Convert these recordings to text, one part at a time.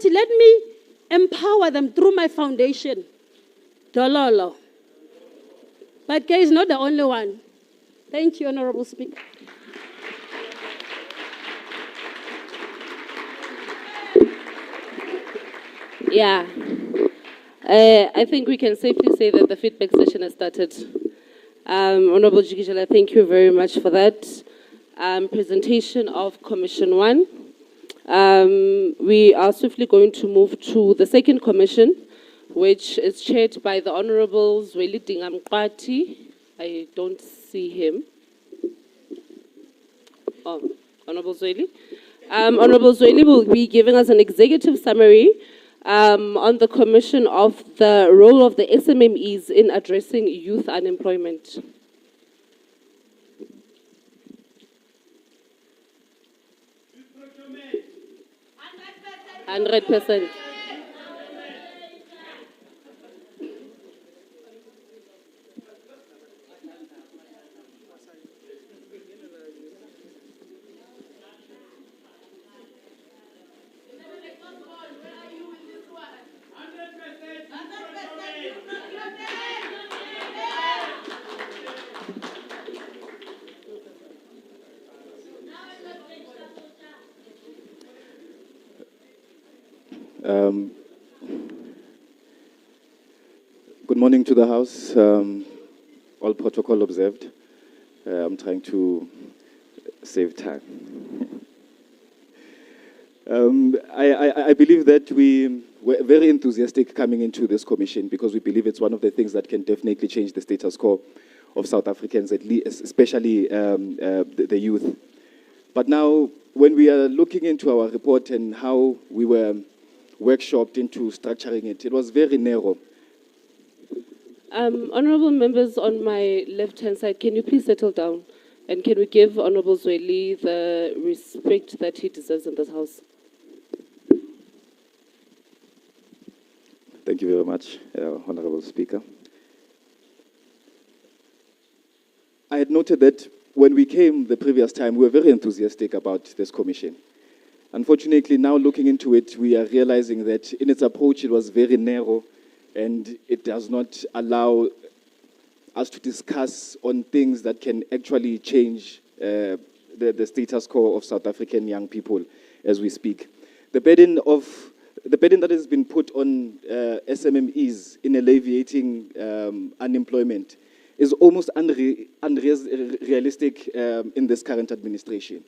let me empower them through my foundation, Dololo. But Kay is not the only one. Thank you, Honorable Speaker. Yeah. I think we can safely say that the feedback session has started. Honorable Jikijela, thank you very much for that presentation of Commission 1. We are swiftly going to move to the second commission, which is chaired by the Honorable Zweli Dingamqati. I don't see him. Oh, Honorable Zweli. Honorable Zweli will be giving us an executive summary on the commission of the role of the SMMEs in addressing youth unemployment. 100%. Good morning to the House. All protocol observed. I'm trying to save time. I believe that we were very enthusiastic coming into this commission because we believe it's one of the things that can definitely change the status quo of South Africans, at least, especially the youth. But now, when we are looking into our report and how we were workshopped into structuring it, it was very narrow. Honorable members on my left-hand side, can you please settle down? And can we give Honorable Zweli the respect that he deserves in this House? Thank you very much, Honorable Speaker. I had noted that when we came the previous time, we were very enthusiastic about this commission. Unfortunately, now looking into it, we are realizing that in its approach, it was very narrow, and it does not allow us to discuss on things that can actually change the status quo of South African young people as we speak. The burden that has been put on SMMEs in alleviating unemployment is almost unrealistic in this current administration.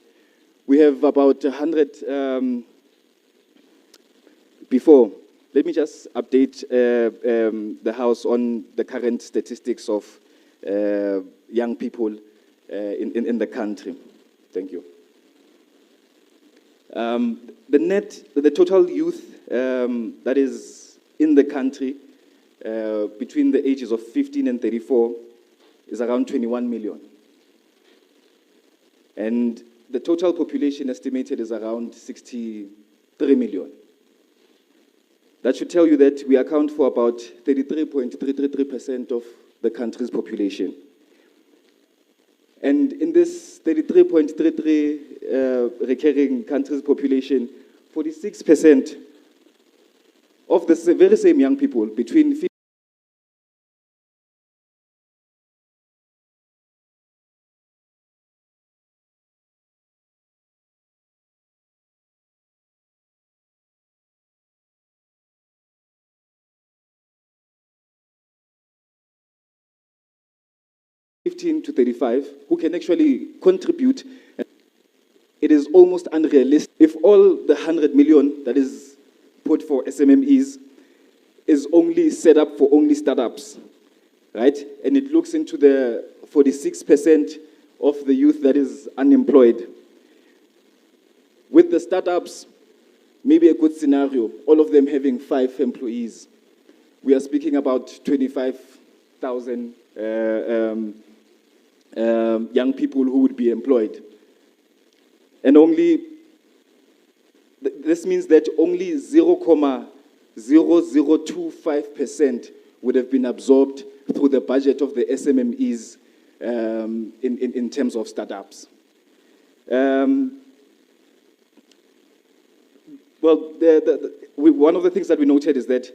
We have about 100 before. Let me just update the House on the current statistics of young people in the country. Thank you. The total youth that is in the country between the ages of 15 and 34 is around 21 million. And the total population estimated is around 63 million. That should tell you that we account for about 33.333% of the country's population. And in this 33.33 recurring country's population, 46% of the very same young people between 15 to 35 who can actually contribute. It is almost unrealistic. If all the 100 million that is put for SMMEs is only set up for only startups, right? And it looks into the 46% of the youth that is unemployed. With the startups, maybe a good scenario, all of them having 5 employees. We are speaking about 25,000 young people who would be employed. And this means that only 0.0025% would have been absorbed through the budget of the SMMEs in terms of startups. Well, one of the things that we noted is that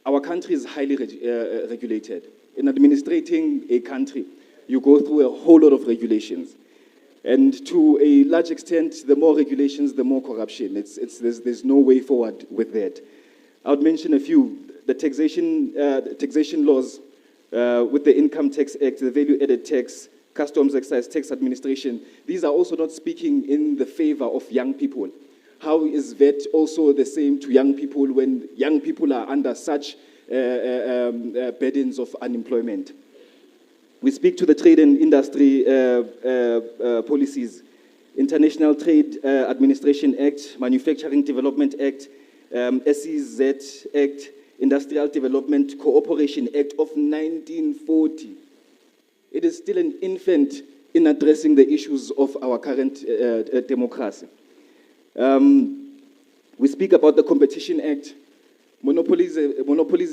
our country is highly regulated. In administrating a country, you go through a whole lot of regulations. And to a large extent, the more regulations, the more corruption. There's no way forward with that. I would mention a few. The taxation laws with the Income Tax Act, the Value-Added Tax, Customs Excise Tax Administration, these are also not speaking in the favor of young people. How is VAT also the same to young people when young people are under such burdens of unemployment? We speak to the trade and industry policies, International Trade Administration Act, Manufacturing Development Act, SEZ Act, Industrial Development Cooperation Act of 1940. It is still an infant in addressing the issues of our current democracy. We speak about the Competition Act. Monopolies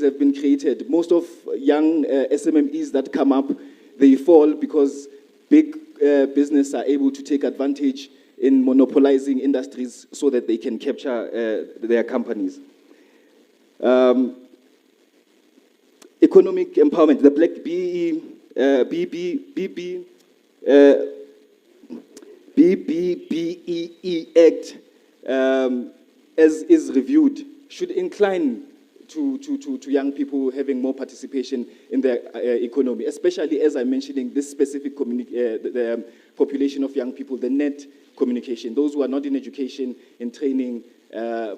have been created. Most of young SMMEs that come up, they fall because big business are able to take advantage in monopolizing industries so that they can capture their companies. Economic empowerment, the Black BBBE Act, as is reviewed, should incline to young people having more participation in their economy, especially as I'm mentioning this specific the population of young people, the net communication, those who are not in education, in training,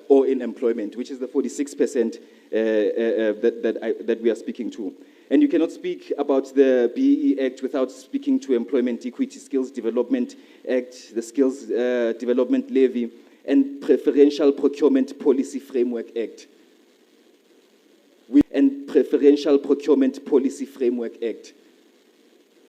or in employment, which is the 46% that we are speaking to. And you cannot speak about the BEE Act without speaking to Employment Equity Skills Development Act, the Skills Development Levy, and Preferential Procurement Policy Framework Act. And Preferential Procurement Policy Framework Act.